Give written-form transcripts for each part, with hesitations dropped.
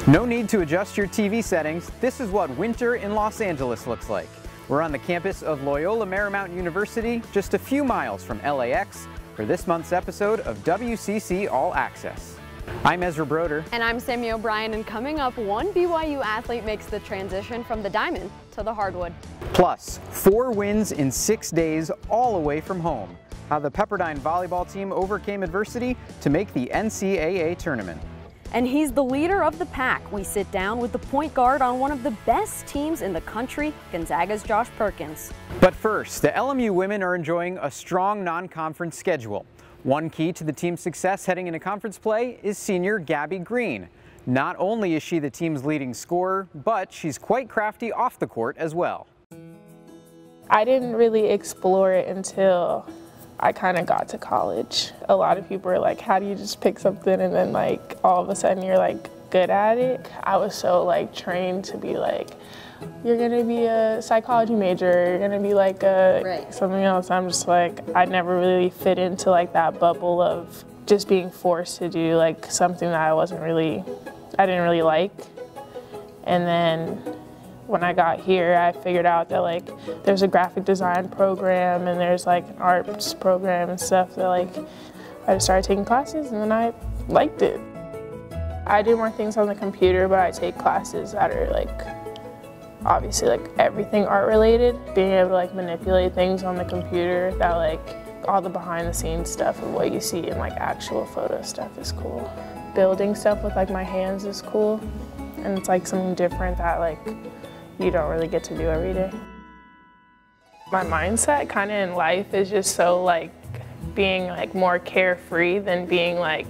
No need to adjust your TV settings. This is what winter in Los Angeles looks like. We're on the campus of Loyola Marymount University, just a few miles from LAX, for this month's episode of WCC All-Access. I'm Ezra Broder. And I'm Sammy O'Brien, and coming up, one BYU athlete makes the transition from the diamond to the hardwood. Plus, 4 wins in 6 days, all away from home. How the Pepperdine volleyball team overcame adversity to make the NCAA Tournament. And he's the leader of the pack. We sit down with the point guard on one of the best teams in the country, Gonzaga's Josh Perkins. But first, the LMU women are enjoying a strong non-conference schedule. One key to the team's success heading into conference play is senior Gabby Green. Not only is she the team's leading scorer, but she's quite crafty off the court as well. I didn't really explore it until I kind of got to college. A lot of people are like, how do you just pick something and then like all of a sudden you're like good at it? I was so like trained to be like, you're gonna be a psychology major, you're gonna be like something else. I'm just like, I never really fit into like that bubble of just being forced to do like something that I didn't really like. And then when I got here, I figured out that like there's a graphic design program and there's like an arts program and stuff that like I just started taking classes and then I liked it. I do more things on the computer, but I take classes that are like obviously like everything art related. Being able to like manipulate things on the computer, that like all the behind the scenes stuff of what you see in like actual photo stuff is cool. Building stuff with like my hands is cool, and it's like something different that like you don't really get to do every day. My mindset kind of in life is just so like being like more carefree than being like,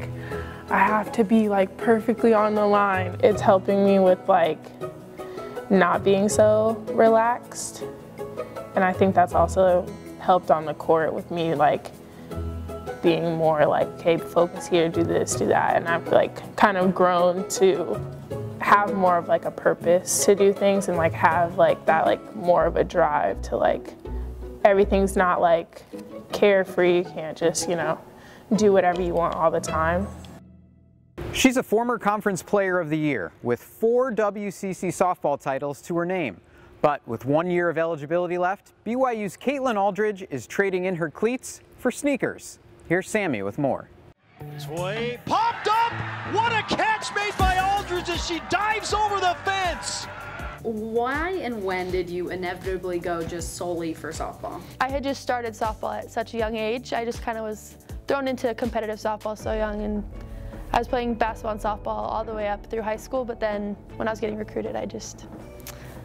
I have to be like perfectly on the line. It's helping me with like not being so relaxed. And I think that's also helped on the court with me like being more like, okay, focus here, do this, do that. And I've like kind of grown to have more of like a purpose to do things and like have like that like more of a drive to like everything's not like carefree. You can't just, you know, do whatever you want all the time. She's a former Conference Player of the Year with 4 WCC softball titles to her name. But with 1 year of eligibility left, BYU's Alldredge is trading in her cleats for sneakers. Here's Sammy with more. Sway popped up! What a catch made by Alldredge as she dives over the fence! Why and when did you inevitably go just solely for softball? I had just started softball at such a young age. I just kind of was thrown into competitive softball so young, and I was playing basketball and softball all the way up through high school, but then when I was getting recruited, I just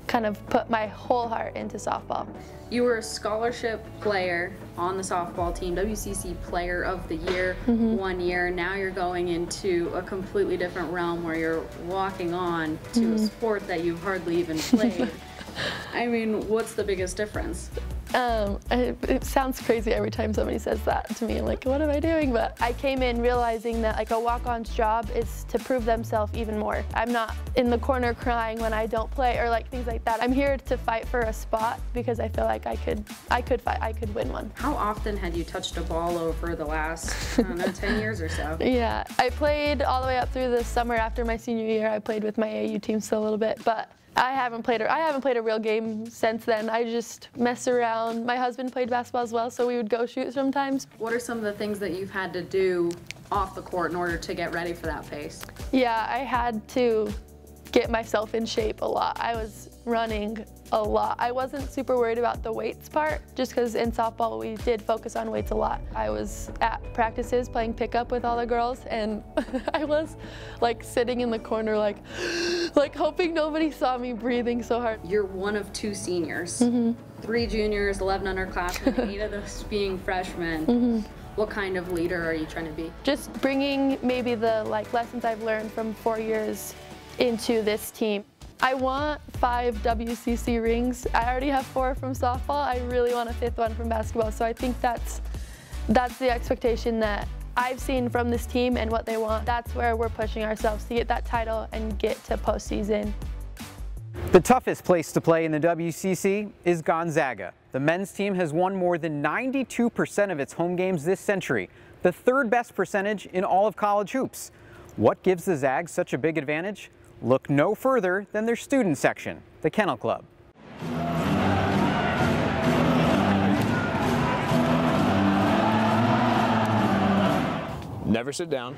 kind of put my whole heart into softball. You were a scholarship player on the softball team, WCC Player of the Year 1 year. Now you're going into a completely different realm where you're walking on to a sport that you've hardly even played. I mean, what's the biggest difference? It sounds crazy every time somebody says that to me. I'm like, what am I doing? But I came in realizing that like a walk-on's job is to prove themselves even more. I'm not in the corner crying when I don't play or like things like that. I'm here to fight for a spot because I feel like I could fight, I could win one. How often had you touched a ball over the last, I don't know, 10 years or so? Yeah, I played all the way up through the summer after my senior year. I played with my AAU team still a little bit, but I haven't played a real game since then. I just mess around. My husband played basketball as well, so we would go shoot sometimes. What are some of the things that you've had to do off the court in order to get ready for that pace? Yeah, I had to get myself in shape a lot. I was running a lot. I wasn't super worried about the weights part, just because in softball we did focus on weights a lot. I was at practices playing pickup with all the girls, and I was like sitting in the corner like hoping nobody saw me breathing so hard. You're one of 2 seniors, 3 juniors, 11 underclassmen, 8 of those being freshmen. What kind of leader are you trying to be? Just bringing maybe the lessons I've learned from 4 years into this team. I want 5 WCC rings. I already have 4 from softball. I really want a 5th one from basketball. So I think that's the expectation that I've seen from this team and what they want. That's where we're pushing ourselves to get that title and get to postseason. The toughest place to play in the WCC is Gonzaga. The men's team has won more than 92% of its home games this century, the 3rd best percentage in all of college hoops. What gives the Zags such a big advantage? Look no further than their student section, the Kennel Club. Never sit down.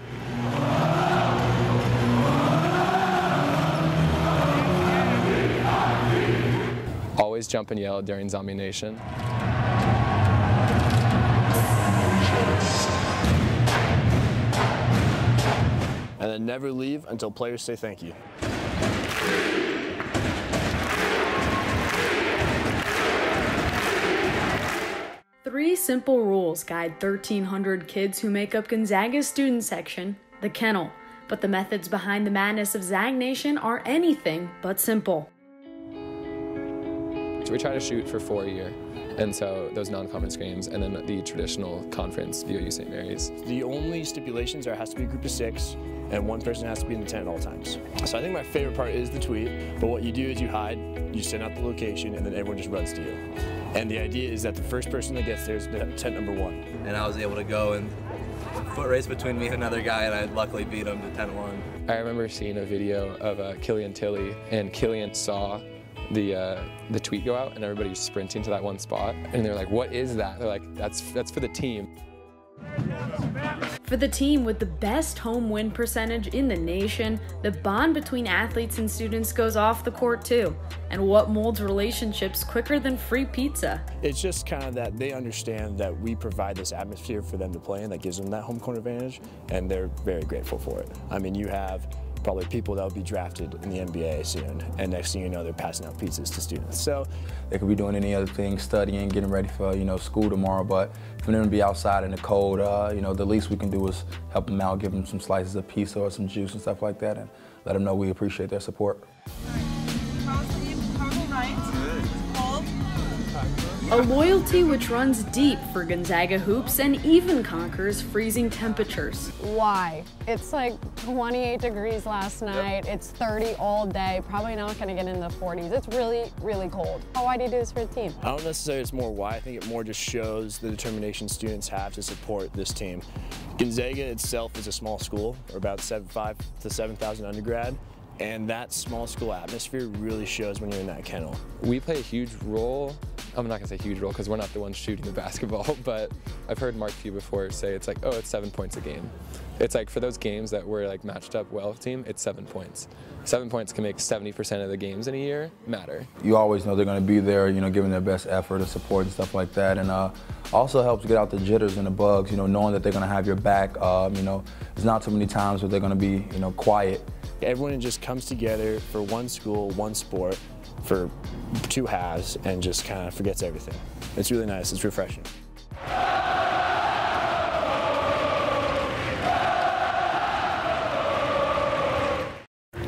Always jump and yell during Zombie Nation. And then never leave until players say thank you. Three simple rules guide 1,300 kids who make up Gonzaga's student section, the Kennel. But the methods behind the madness of Zag Nation are anything but simple. So we try to shoot for 4 a year, and so those non-conference games, and then the traditional conference, VOU St. Mary's. The only stipulations are it has to be a group of 6, and one person has to be in the tent at all times. So I think my favorite part is the tweet, but what you do is you hide, you send out the location, and then everyone just runs to you. And the idea is that the first person that gets there is tent number 1. And I was able to go and foot race between me and another guy, and I luckily beat him to 10-1. I remember seeing a video of Killian Tilly, and Killian saw the tweet go out, and everybody was sprinting to that one spot, and they're like, "What is that?" They're like, "That's for the team." For the team with the best home win percentage in the nation, the bond between athletes and students goes off the court too. And what molds relationships quicker than free pizza? It's just kind of that they understand that we provide this atmosphere for them to play in that gives them that home court advantage, and they're very grateful for it. I mean, you have probably people that will be drafted in the NBA soon, and next thing you know, they're passing out pizzas to students. So they could be doing any other thing, studying, getting ready for school tomorrow. But for them to be outside in the cold, the least we can do is help them out, give them some slices of pizza or some juice and stuff like that, and let them know we appreciate their support. A loyalty which runs deep for Gonzaga hoops and even conquers freezing temperatures. Why? It's like 28 degrees last night. It's 30 all day. Probably not going to get into the 40s. It's really, really cold. Why do you do this for the team? I don't necessarily it's more why. I think it more just shows the determination students have to support this team. Gonzaga itself is a small school, or about 5,000 to 7,000 undergrad. And that small school atmosphere really shows when you're in that kennel. We play a huge role. I'm not gonna say huge role because we're not the ones shooting the basketball, but I've heard Mark Few before say it's like, oh, it's 7 points a game. It's like for those games that we're like matched up well with team, it's 7 points. 7 points can make 70% of the games in a year matter. You always know they're gonna be there, giving their best effort and support and stuff like that. And also helps get out the jitters and the bugs, knowing that they're gonna have your back. There's not too many times where they're gonna be, quiet. Everyone just comes together for one school, one sport, for 2 halves, and just kind of forgets everything. It's really nice, it's refreshing.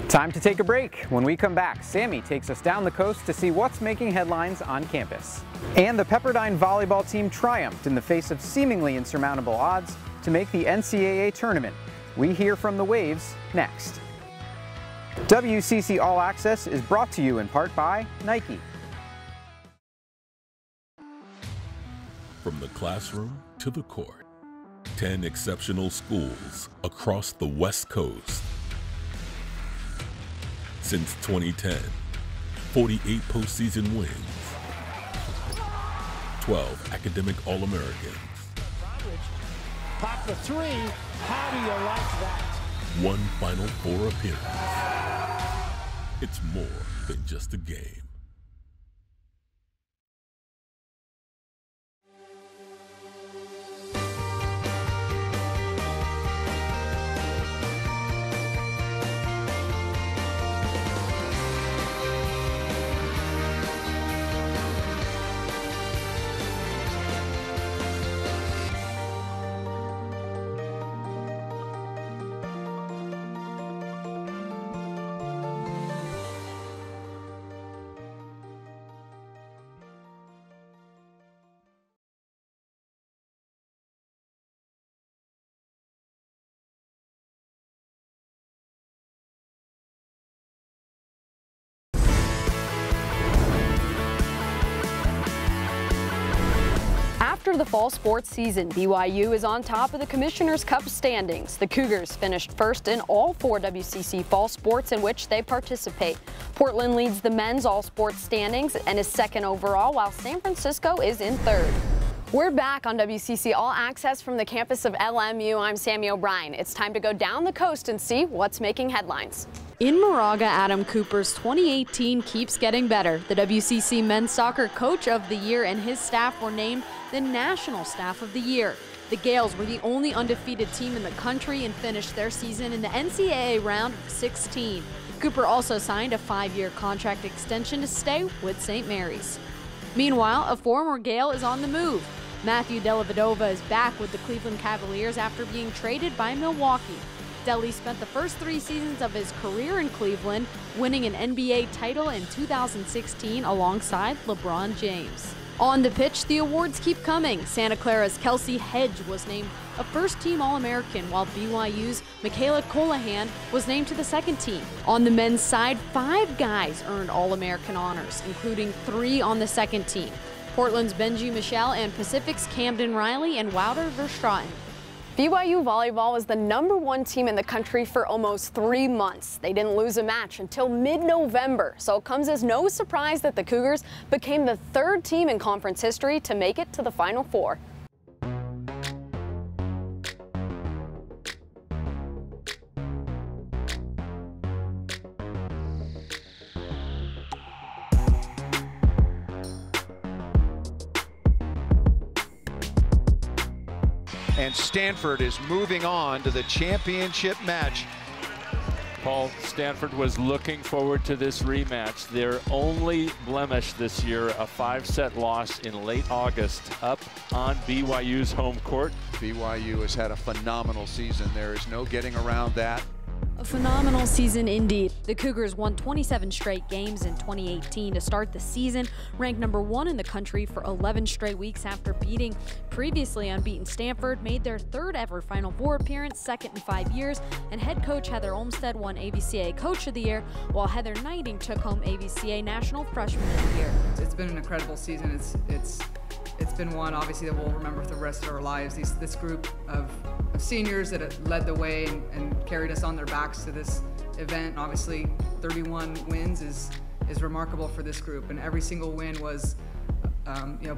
Time to take a break. When we come back, Sammy takes us down the coast to see what's making headlines on campus. And the Pepperdine volleyball team triumphed in the face of seemingly insurmountable odds to make the NCAA Tournament. We hear from the Waves next. WCC All-Access is brought to you in part by Nike. From the classroom to the court, 10 exceptional schools across the West Coast. Since 2010, 48 postseason wins, 12 academic All-Americans. Pop the 3, how do you like that? 1 Final Four appearance. It's more than just a game. enter the fall sports season, BYU is on top of the Commissioner's Cup standings. The Cougars finished first in all 4 WCC fall sports in which they participate. Portland leads the men's all sports standings and is second overall, while San Francisco is in third. We're back on WCC All-Access from the campus of LMU. I'm Sammy O'Brien. It's time to go down the coast and see what's making headlines. In Moraga, Adam Cooper's 2018 keeps getting better. The WCC Men's Soccer Coach of the Year and his staff were named the National Staff of the Year. The Gales were the only undefeated team in the country and finished their season in the NCAA round of 16. Cooper also signed a 5-year contract extension to stay with St. Mary's. Meanwhile, a former Gale is on the move. Matthew Dellavedova is back with the Cleveland Cavaliers after being traded by Milwaukee. Delly spent the first 3 seasons of his career in Cleveland, winning an NBA title in 2016 alongside LeBron James. On the pitch, the awards keep coming. Santa Clara's Kelsey Hedge was named a first-team All-American, while BYU's Michaela Colahan was named to the second team. On the men's side, 5 guys earned All-American honors, including 3 on the second team. Portland's Benji Michelle and Pacific's Camden Riley and Wouter Verstraeten. BYU volleyball was the #1 team in the country for almost 3 months. They didn't lose a match until mid-November, so it comes as no surprise that the Cougars became the 3rd team in conference history to make it to the Final Four. And Stanford is moving on to the championship match. Paul, Stanford was looking forward to this rematch. Their only blemish this year, a 5-set loss in late August up on BYU's home court. BYU has had a phenomenal season. There is no getting around that. A phenomenal season indeed. The Cougars won 27 straight games in 2018 to start the season, ranked #1 in the country for 11 straight weeks after beating previously unbeaten Stanford, made their 3rd ever Final Four appearance, 2nd in 5 years, and head coach Heather Olmstead won AVCA Coach of the Year, while Heather Knighting took home AVCA National Freshman of the Year. It's been an incredible season. It's been one, obviously, that we'll remember for the rest of our lives. This group of seniors that have led the way and carried us on their backs to this event. Obviously, 31 wins is remarkable for this group, and every single win was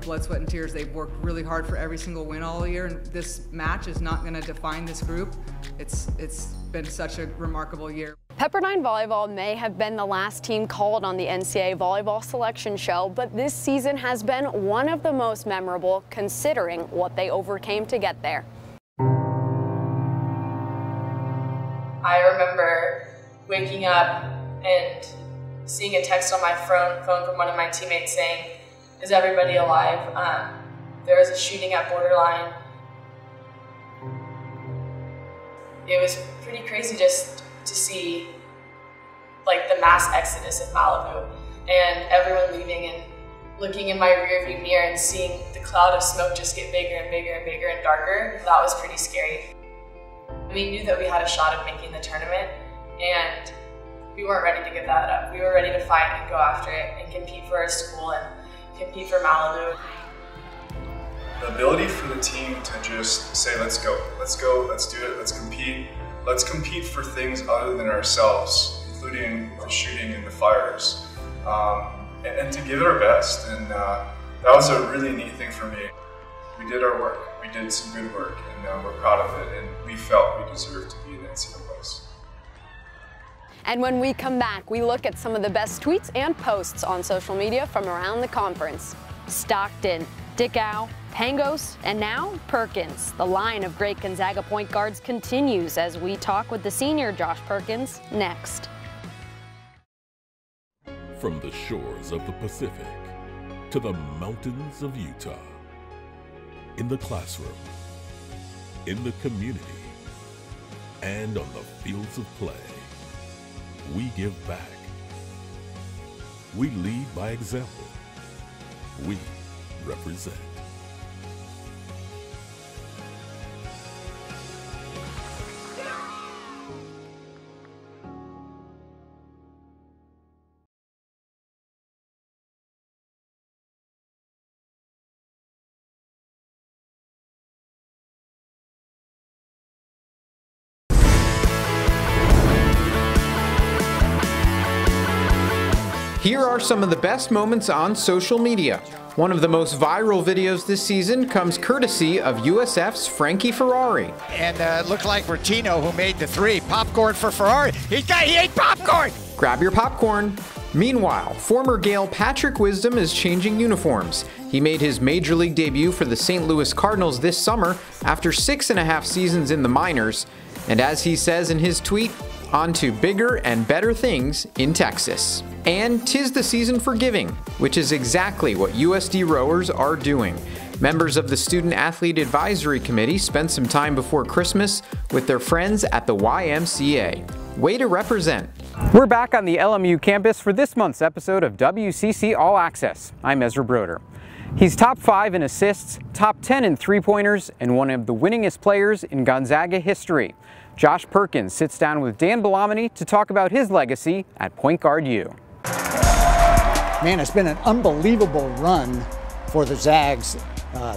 blood, sweat, and tears. They've worked really hard for every single win all year, and this match is not going to define this group. It's been such a remarkable year. Pepperdine volleyball may have been the last team called on the NCAA volleyball selection show, but this season has been one of the most memorable considering what they overcame to get there. I remember waking up and seeing a text on my phone from one of my teammates saying, "Is everybody alive? There was a shooting at Borderline." It was pretty crazy just to see like the mass exodus of Malibu and everyone leaving and looking in my rearview mirror and seeing the cloud of smoke just get bigger and bigger and bigger and darker. That was pretty scary. We knew that we had a shot of making the tournament, and we weren't ready to give that up. We were ready to fight and go after it and compete for our school and compete for Malibu. The ability for the team to just say, let's go, let's do it, let's compete for things other than ourselves, including the shooting and the fires, and to give it our best. And that was a really neat thing for me. We did our work, we did some good work, and we're proud of it, and we felt we deserved to be in that second place. And when we come back, we look at some of the best tweets and posts on social media from around the conference. Stockton, Dickow, Pangos, and now Perkins. The line of great Gonzaga point guards continues as we talk with the senior Josh Perkins next. From the shores of the Pacific to the mountains of Utah, in the classroom, in the community, and on the fields of play, we give back. We lead by example. We represent. Here are some of the best moments on social media. One of the most viral videos this season comes courtesy of USF's Frankie Ferrari. And it looked like Bertino, who made the three. Popcorn for Ferrari. He ate popcorn! Grab your popcorn. Meanwhile, former Gale Patrick Wisdom is changing uniforms. He made his Major League debut for the St. Louis Cardinals this summer after 6.5 seasons in the minors. And as he says in his tweet, on to bigger and better things in Texas. And 'tis the season for giving, which is exactly what USD rowers are doing. Members of the Student Athlete Advisory Committee spent some time before Christmas with their friends at the YMCA. Way to represent. We're back on the LMU campus for this month's episode of WCC All-Access. I'm Ezra Broder. He's top 5 in assists, top 10 in three-pointers, and one of the winningest players in Gonzaga history. Josh Perkins sits down with Dan Belluomini to talk about his legacy at Point Guard U. Man, it's been an unbelievable run for the Zags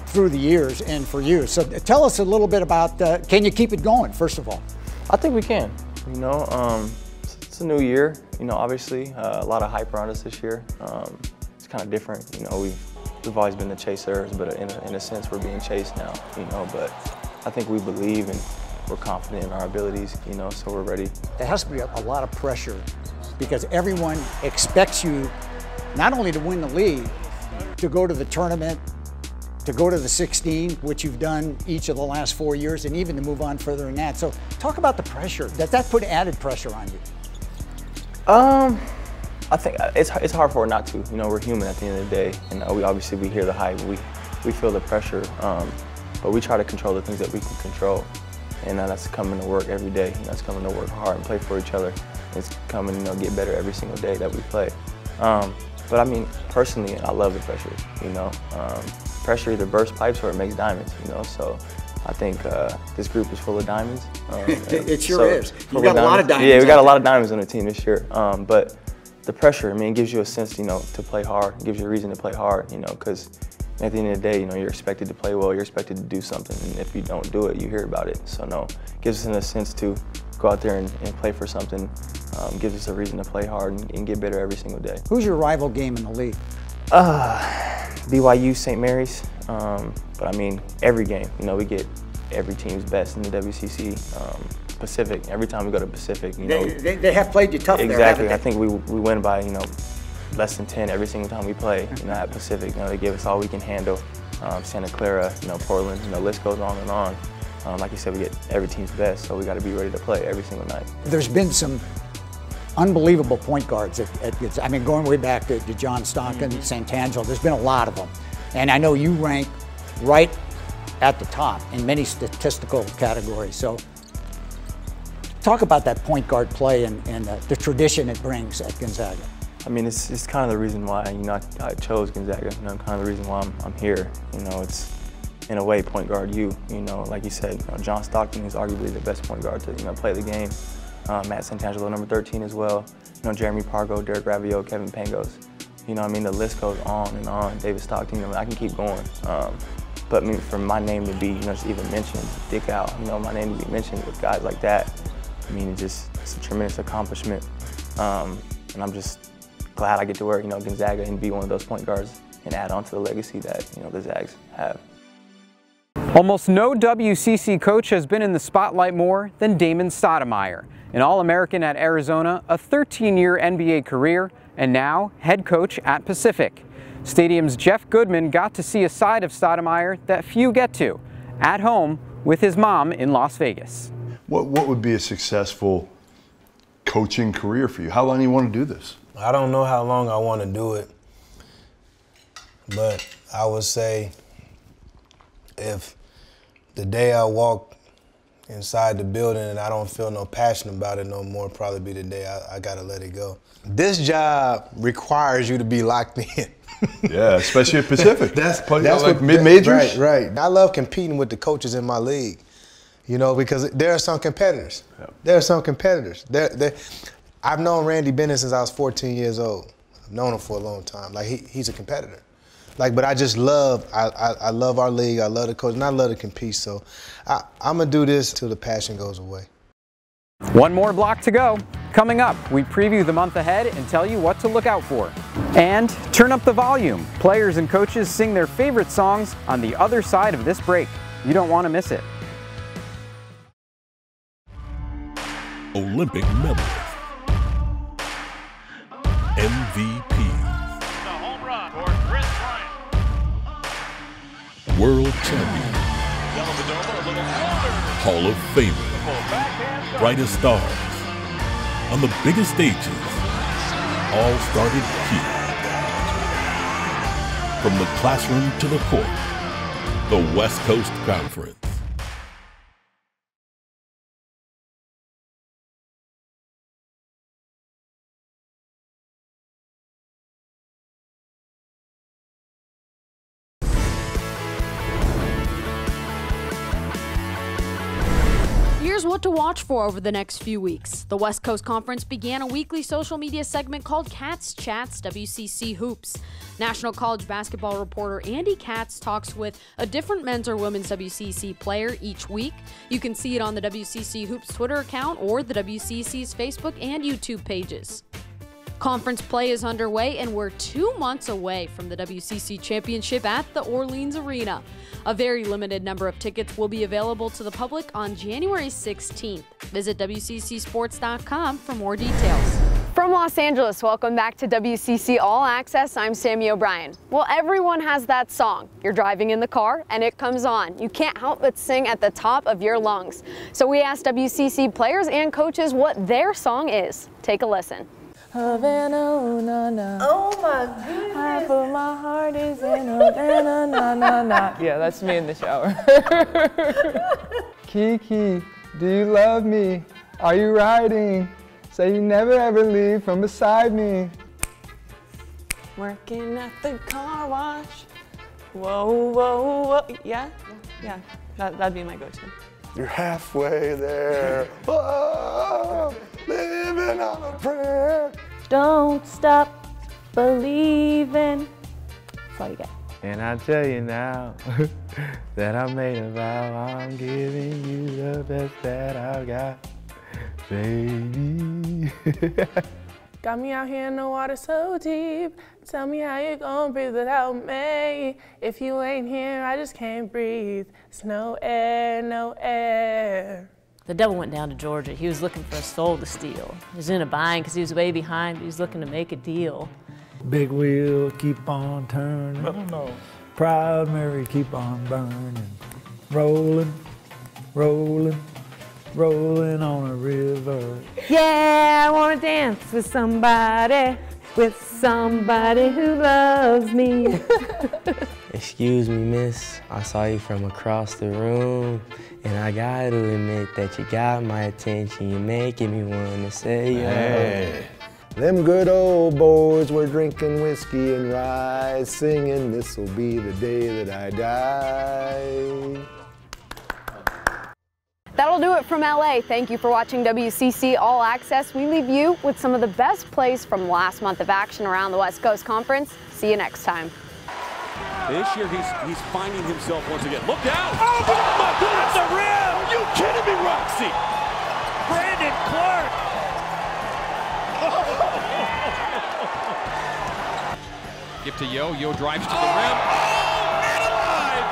through the years and for you. So tell us a little bit about, can you keep it going, first of all? I think we can. You know, it's a new year. You know, obviously, a lot of hype around us this year. It's kind of different. You know, we've always been the chasers, but in a sense, we're being chased now. You know, but I think we believe and we're confident in our abilities. You know, so we're ready. There has to be a lot of pressure because everyone expects you not only to win the league, to go to the tournament, to go to the 16, which you've done each of the last 4 years, and even to move on further than that. So talk about the pressure. Does that put added pressure on you? I think it's hard for it not to. You know, we're human at the end of the day, and we hear the hype, we feel the pressure, but we try to control the things that we can control, and that's coming to work every day. And that's coming to work hard and play for each other. It's coming, you know, get better every single day that we play. But I mean, personally, I love the pressure. You know, pressure either bursts pipes or it makes diamonds. You know, so I think this group is full of diamonds. It sure is. You got a lot of diamonds. Yeah, we got a lot of diamonds on the team this year. But the pressure, I mean, it gives you a sense, you know, to play hard. It gives you a reason to play hard. You know, because at the end of the day, you know, you're expected to play well. You're expected to do something, and if you don't do it, you hear about it. So no, it gives us a sense to go out there and play for something. Gives us a reason to play hard and get better every single day. Who's your rival game in the league? BYU, St. Mary's. But I mean, every game, you know, we get every team's best in the WCC. Pacific, every time we go to Pacific, you know. They have played you tough there, exactly. haven't they? I think we win by, you know, less than 10 every single time we play, you know, at Pacific. You know, they give us all we can handle. Santa Clara, you know, Portland, you know, list goes on and on. Like you said, we get every team's best, so we got to be ready to play every single night. There's been some unbelievable point guards I mean, going way back to John Stockton, Santangelo, there's been a lot of them. And I know you rank right at the top in many statistical categories. So talk about that point guard play and the tradition it brings at Gonzaga. I mean, it's kind of the reason why, you know, I chose Gonzaga. You know, kind of the reason why I'm here. You know, it's in a way point guard you know, like you said, you know, John Stockton is arguably the best point guard to, you know, play the game. Matt Santangelo, number 13 as well. You know, Jeremy Pargo, Derek Ravio, Kevin Pangos. You know, I mean, the list goes on and on. David Stockton, you know, I can keep going. But I mean, for my name to be, you know, just even mentioned, Dick Out, you know, my name to be mentioned with guys like that, I mean, it's a tremendous accomplishment. And I'm just glad I get to wear, you know, Gonzaga and be one of those point guards and add on to the legacy that, you know, the Zags have. Almost no WCC coach has been in the spotlight more than Damon Stoudemire, an All-American at Arizona, a 13-year NBA career, and now head coach at Pacific. Stadium's Jeff Goodman got to see a side of Stoudemire that few get to, at home with his mom in Las Vegas. What would be a successful coaching career for you? How long do you want to do this? I don't know how long I want to do it, but I would say if the day I walk inside the building and I don't feel no passion about it no more, probably be the day I gotta let it go. This job requires you to be locked in. Yeah, especially at Pacific. That's like mid-majors? Right. I love competing with the coaches in my league, you know, because there are some competitors. Yeah. There are some competitors. I've known Randy Bennett since I was 14 years old. I've known him for a long time. Like, he's a competitor. Like, but I just love, I love our league, I love the coach, and I love to compete, so I'm gonna do this till the passion goes away. One more block to go. Coming up, we preview the month ahead and tell you what to look out for. And turn up the volume. Players and coaches sing their favorite songs on the other side of this break. You don't want to miss it. Olympic medalists, MVPs, The home run for Chris Bryant. world champions, Hall of Famers, brightest stars. On the biggest stages, all started here. From the classroom to the court, the West Coast Conference. Here's what to watch for over the next few weeks. The West Coast Conference began a weekly social media segment called Katz Chats WCC Hoops. National College basketball reporter Andy Katz talks with a different men's or women's WCC player each week. You can see it on the WCC Hoops Twitter account or the WCC's Facebook and YouTube pages. Conference play is underway, and we're 2 months away from the WCC Championship at the Orleans Arena. A very limited number of tickets will be available to the public on January 16th. Visit WCCsports.com for more details. From Los Angeles, welcome back to WCC All-Access. I'm Sammy O'Brien. Well, everyone has that song. You're driving in the car and it comes on. You can't help but sing at the top of your lungs. So we asked WCC players and coaches what their song is. Take a listen. Havana, oh, na, na. Oh my goodness. Half of my heart is in Havana, na, na, na. Yeah, that's me in the shower. Kiki, do you love me? Are you riding? Say you never ever leave from beside me. Working at the car wash. Whoa, whoa, whoa. Yeah? Yeah, that'd be my go-to. You're halfway there. Oh, living on a prayer. Don't stop believing. That's all you get. And I tell you now that I made a vow, I'm giving you the best that I've got, baby. Got me out here in the water so deep. Tell me how you gonna breathe without me. If you ain't here, I just can't breathe. There's no air, no air. The devil went down to Georgia. He was looking for a soul to steal. He was in a bind because he was way behind, but he was looking to make a deal. Big wheel, keep on turning. Proud Mary, keep on burning. Rolling, rolling, rolling on a river. Yeah, I wanna dance with somebody who loves me. Excuse me, miss, I saw you from across the room, and I gotta admit that you got my attention. You're making me wanna say, hey. Them good old boys were drinking whiskey and rye, singing, this'll be the day that I die. That'll do it from LA. Thank you for watching WCC All Access. We leave you with some of the best plays from last month of action around the West Coast Conference. See you next time. This year he's finding himself once again. Look out! Oh my goodness! The rim! Are you kidding me, Roxy? Brandon Clark! Give to Yo. Yo drives to the rim. Oh, man alive!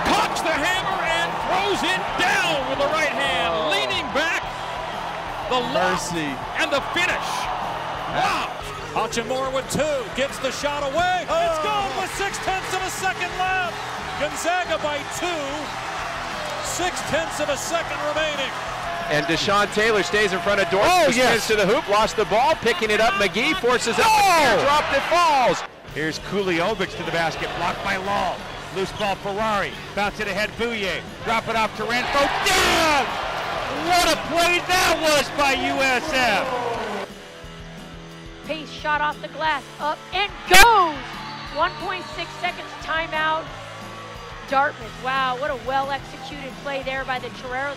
Cocks the hammer and throws it down with the right hand, leaning back. The mercy and the finish. Wow! Hachimura with two, gets the shot away. It's gone with 0.6 of a second left. Gonzaga by 2. 0.6 of a second remaining. And Deshaun Taylor stays in front of Dorsey. Spins to the hoop, lost the ball, picking it up. McGee forces up the teardrop that falls. Here's Kuliovic to the basket, blocked by Law. Loose ball, Ferrari. Bounce it ahead, Bouye. Drop it off to Renfro. Down! What a play that was by USF. Pace shot off the glass, up and goes! 1.6 seconds timeout. Dartmouth, wow, what a well-executed play there by the Toreros.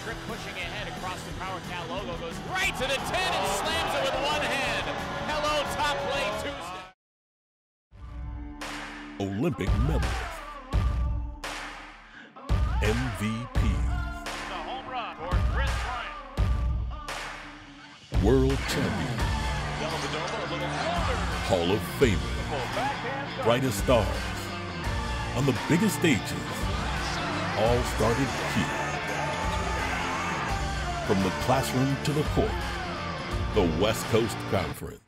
Tripp pushing ahead across the Power Cal logo, goes right to the 10 and slams it with one hand. Hello, Top Lane Tuesday. Olympic medalists, MVPs, world champions, Hall of Famers, brightest stars, on the biggest stages, all started here. From the classroom to the court, the West Coast Conference.